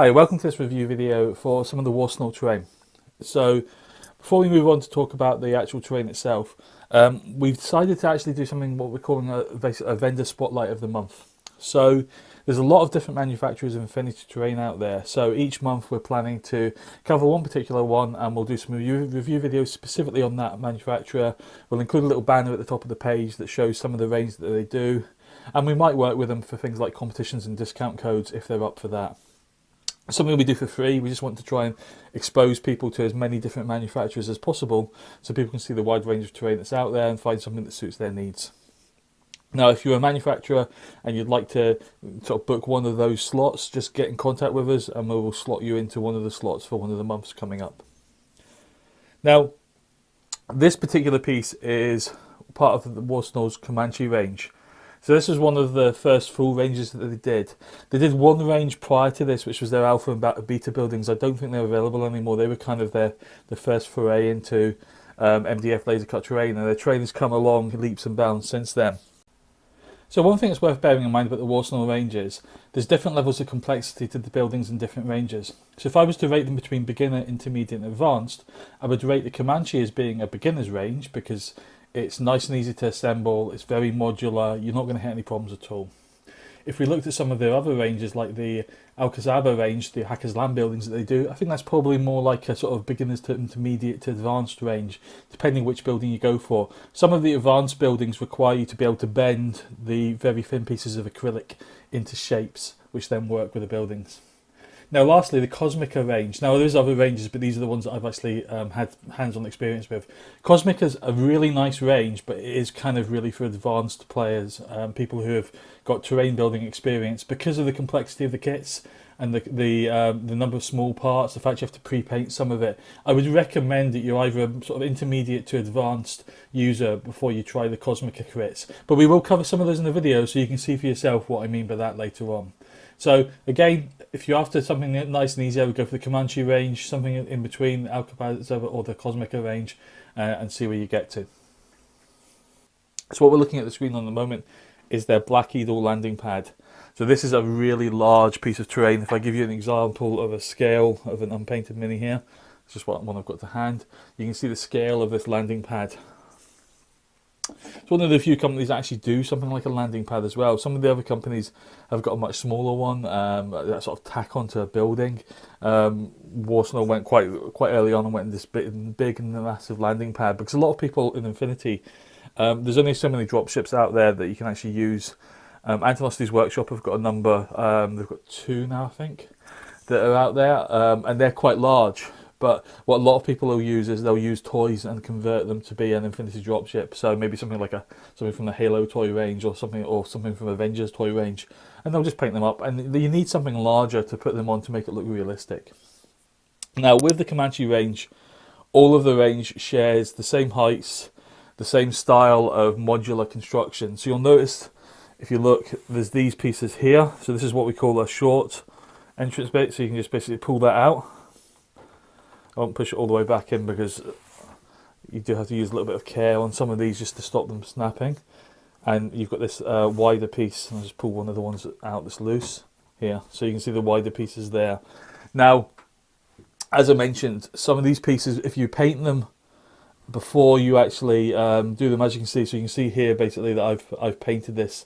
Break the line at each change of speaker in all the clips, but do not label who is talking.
Hi, welcome to this review video for some of the Warsenal terrain. So, before we move on to talk about the actual terrain itself, we've decided to actually do something what we're calling a vendor spotlight of the month. So, there's a lot of different manufacturers of Infinity terrain out there. So each month we're planning to cover one particular one, and we'll do some review videos specifically on that manufacturer. We'll include a little banner at the top of the page that shows some of the range that they do, and we might work with them for things like competitions and discount codes if they're up for that. Something we do for free. We just want to try and expose people to as many different manufacturers as possible so people can see the wide range of terrain that's out there and find something that suits their needs. Now, if you're a manufacturer and you'd like to sort of book one of those slots, just get in contact with us and we will slot you into one of the slots for one of the months coming up. Now, this particular piece is part of the Warsenal's Comanche range. So this was one of the first full ranges that they did. They did one range prior to this, which was their alpha and beta buildings. I don't think they're available anymore. They were kind of the first foray into MDF laser cut terrain, and their terrain has come along leaps and bounds since then. So one thing that's worth bearing in mind about the Warsenal ranges, there's different levels of complexity to the buildings in different ranges. So if I was to rate them between beginner, intermediate and advanced, I would rate the Comanche as being a beginner's range because it's nice and easy to assemble, it's very modular, you're not going to hit any problems at all. If we looked at some of their other ranges like the Alcazaba range, the Hackers Land buildings that they do, I think that's probably more like a sort of beginners to intermediate to advanced range, depending which building you go for. Some of the advanced buildings require you to be able to bend the very thin pieces of acrylic into shapes, which then work with the buildings. Now lastly, the Cosmica range. Now there's other ranges, but these are the ones that I've actually had hands-on experience with. Cosmica's a really nice range, but it is kind of really for advanced players, people who have got terrain building experience because of the complexity of the kits and the number of small parts, the fact you have to pre-paint some of it. I would recommend that you're either a sort of intermediate to advanced user before you try the Cosmica crits. But we will cover some of those in the video so you can see for yourself what I mean by that later on. So again, if you're after something nice and easy, I would go for the Comanche range, something in between Alcazaba or the Cosmica range, and see where you get to. So what we're looking at the screen on the moment is their Black Eagle landing pad. So this is a really large piece of terrain. If I give you an example of a scale of an unpainted mini here, it's just one I've got to hand, you can see the scale of this landing pad. It's one of the few companies that actually do something like a landing pad as well. Some of the other companies have got a much smaller one that sort of tack onto a building. Warsenal went quite early on and went in this big and massive landing pad because a lot of people in Infinity, there's only so many drop ships out there that you can actually use. Antelosity's Workshop have got a number, they've got 2 now I think, that are out there, and they're quite large. But what a lot of people will use is they'll use toys and convert them to be an Infinity dropship. So maybe something like something from the Halo toy range or something from Avengers toy range, and they'll just paint them up. And you need something larger to put them on to make it look realistic. Now with the Comanche range, all of the range shares the same heights, the same style of modular construction. So you'll notice if you look, there's these pieces here. So this is what we call a short entrance bit. So you can just basically pull that out. I won't push it all the way back in because you do have to use a little bit of care on some of these just to stop them snapping. And you've got this wider piece, and I'll just pull one of the ones out that's loose here, so you can see the wider pieces there. Now, as I mentioned, some of these pieces, if you paint them before you actually do them, as you can see, so you can see here basically that I've painted this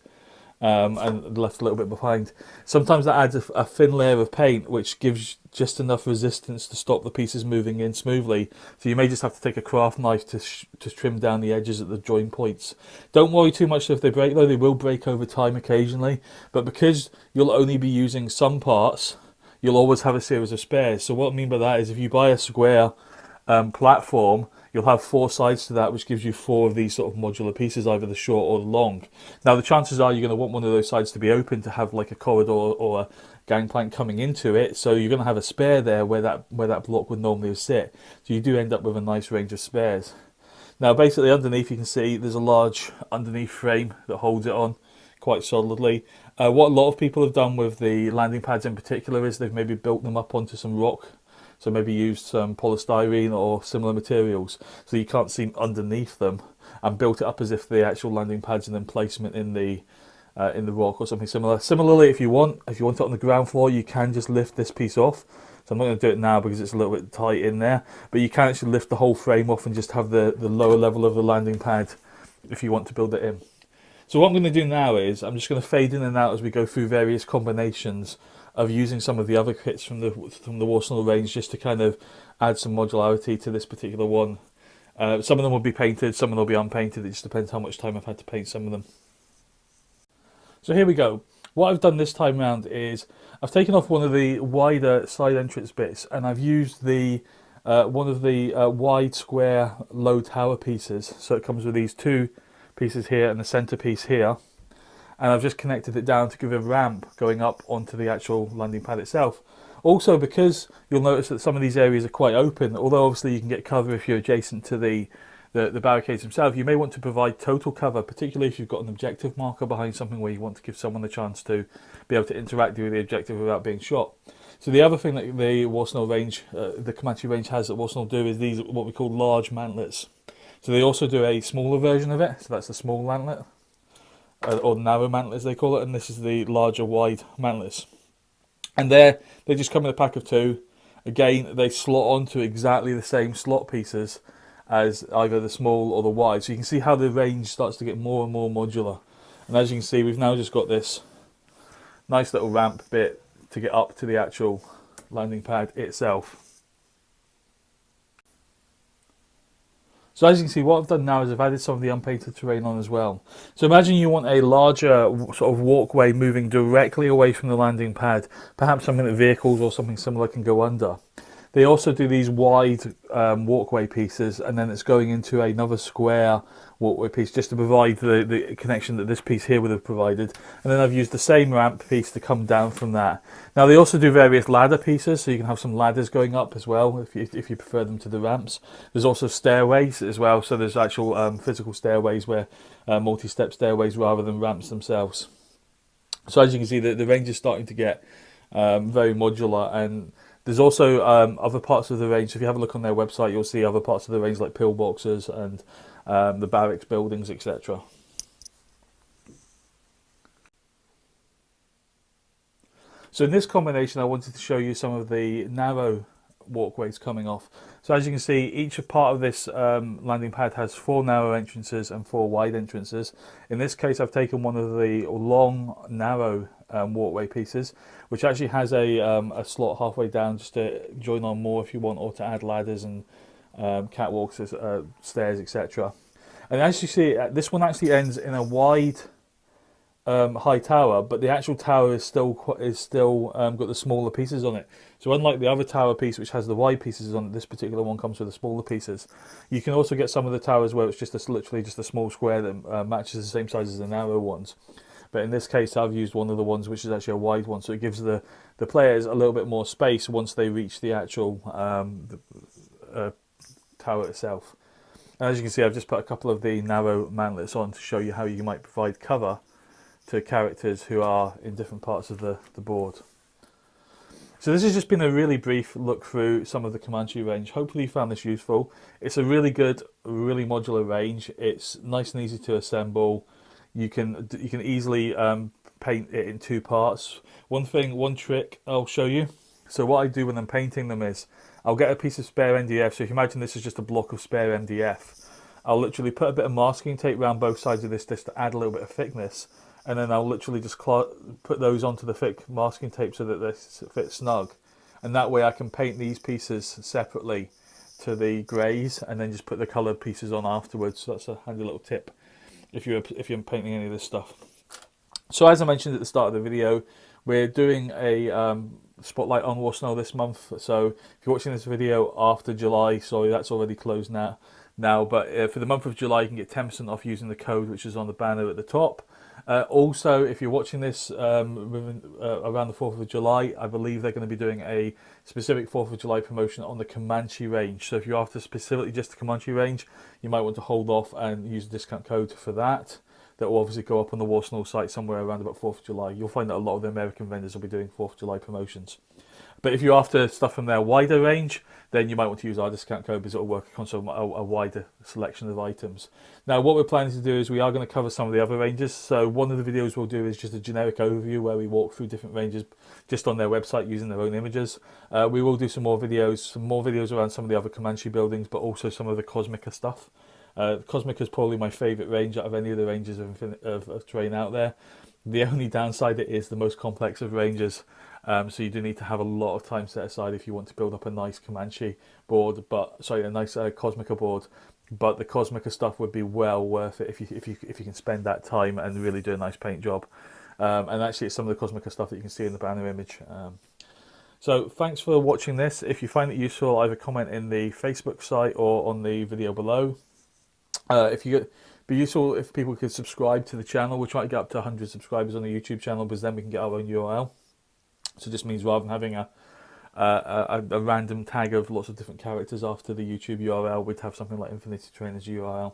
and left a little bit behind. Sometimes that adds a thin layer of paint which gives just enough resistance to stop the pieces moving in smoothly. So you may just have to take a craft knife to trim down the edges at the join points. Don't worry too much if they break though, they will break over time occasionally, but because you'll only be using some parts, you'll always have a series of spares. So what I mean by that is if you buy a square platform, you'll have 4 sides to that, which gives you 4 of these sort of modular pieces, either the short or the long. Now the chances are you're going to want one of those sides to be open to have like a corridor or a gangplank coming into it, so you're going to have a spare there where that block would normally sit. So you do end up with a nice range of spares. Now basically underneath you can see there's a large underneath frame that holds it on quite solidly. What a lot of people have done with the landing pads in particular is they've maybe built them up onto some rock. So maybe used some polystyrene or similar materials so you can't see underneath them, and built it up as if the actual landing pads and then placement in the in the rock or something similar. Similarly, if you want it on the ground floor, you can just lift this piece off. So I'm not going to do it now because it's a little bit tight in there, but you can actually lift the whole frame off and just have the lower level of the landing pad if you want to build it in. So what I'm going to do now is I'm just going to fade in and out as we go through various combinations of using some of the other kits from the Warsenal range, just to kind of add some modularity to this particular one. Some of them will be painted, some of them will be unpainted. It just depends how much time I've had to paint some of them. So here we go. What I've done this time around is I've taken off one of the wider side entrance bits, and I've used the one of the wide square low tower pieces. So it comes with these two pieces here and the centre piece here, and I've just connected it down to give a ramp going up onto the actual landing pad itself. Also, because you'll notice that some of these areas are quite open, although obviously you can get cover if you're adjacent to the barricades themselves, you may want to provide total cover, particularly if you've got an objective marker behind something where you want to give someone the chance to be able to interact with the objective without being shot. So the other thing that the Warsenal range, the Comanche range has that Warsenal do is these what we call large mantlets. So they also do a smaller version of it, so that's the small mantlet, or narrow mantlet as they call it, and this is the larger wide mantlets. And they just come in a pack of two. Again, they slot onto exactly the same slot pieces as either the small or the wide. So you can see how the range starts to get more and more modular. And as you can see, we've now just got this nice little ramp bit to get up to the actual landing pad itself. So as you can see, what I've done now is I've added some of the unpainted terrain on as well. So imagine you want a larger sort of walkway moving directly away from the landing pad, perhaps something that vehicles or something similar can go under. They also do these wide walkway pieces, and then it's going into another square walkway piece just to provide the connection that this piece here would have provided. And then I've used the same ramp piece to come down from that. Now they also do various ladder pieces, so you can have some ladders going up as well if you prefer them to the ramps. There's also stairways as well, so there's actual physical stairways where multi-step stairways rather than ramps themselves. So as you can see, the range is starting to get very modular, and there's also other parts of the range. So if you have a look on their website, you'll see other parts of the range like pillboxes and the barracks buildings, etc. So in this combination, I wanted to show you some of the narrow walkways coming off. So as you can see, each part of this landing pad has 4 narrow entrances and 4 wide entrances. In this case, I've taken one of the long, narrow walkway pieces, which actually has a slot halfway down just to join on more if you want, or to add ladders and catwalks, stairs, etc. And as you see, this one actually ends in a wide high tower, but the actual tower is still got the smaller pieces on it. So unlike the other tower piece, which has the wide pieces on it, this particular one comes with the smaller pieces. You can also get some of the towers where it's just literally just a small square that matches the same size as the narrow ones. But in this case, I've used one of the ones which is actually a wide one, so it gives the players a little bit more space once they reach the actual tower itself. And as you can see, I've just put a couple of the narrow mantlets on to show you how you might provide cover to characters who are in different parts of the board. So this has just been a really brief look through some of the Comanche range. Hopefully you found this useful. It's a really good, really modular range. It's nice and easy to assemble. You can easily paint it in 2 parts. One trick I'll show you. So what I do when I'm painting them is I'll get a piece of spare MDF. So if you imagine this is just a block of spare MDF, I'll literally put a bit of masking tape around both sides of this just to add a little bit of thickness. And then I'll literally just put those onto the thick masking tape so that they fit snug. And that way I can paint these pieces separately to the greys and then just put the coloured pieces on afterwards. So that's a handy little tip if you're painting any of this stuff. So as I mentioned at the start of the video, we're doing a spotlight on Warsenal this month. So if you're watching this video after July, sorry, that's already closed now. But for the month of July, you can get 10% off using the code which is on the banner at the top. Also, if you're watching this around the 4th of July, I believe they're going to be doing a specific 4th of July promotion on the Comanche range. So if you're after specifically just the Comanche range, you might want to hold off and use the discount code for that. That will obviously go up on the Warsenal site somewhere around about 4th of July. You'll find that a lot of the American vendors will be doing 4th of July promotions. But if you're after stuff from their wider range, then you might want to use our discount code because it'll work across a wider selection of items. Now, what we're planning to do is we are going to cover some of the other ranges. So one of the videos we'll do is just a generic overview where we walk through different ranges just on their website using their own images. We will do some more videos around some of the other Comanche buildings, but also some of the Cosmica stuff. Cosmica is probably my favourite range out of any of the ranges of terrain out there. The only downside, it is the most complex of ranges, so you do need to have a lot of time set aside if you want to build up a nice Comanche board, a nice Cosmica board. But the Cosmica stuff would be well worth it if you can spend that time and really do a nice paint job. And actually, it's some of the Cosmica stuff that you can see in the banner image. So thanks for watching this. If you find it useful, either comment in the Facebook site or on the video below. Be useful if people could subscribe to the channel. We're trying to get up to 100 subscribers on the YouTube channel, because then we can get our own URL. So this means rather than having a random tag of lots of different characters after the YouTube URL, we'd have something like Infinity Train as URL.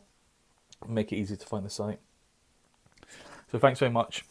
Make it easy to find the site. So thanks very much.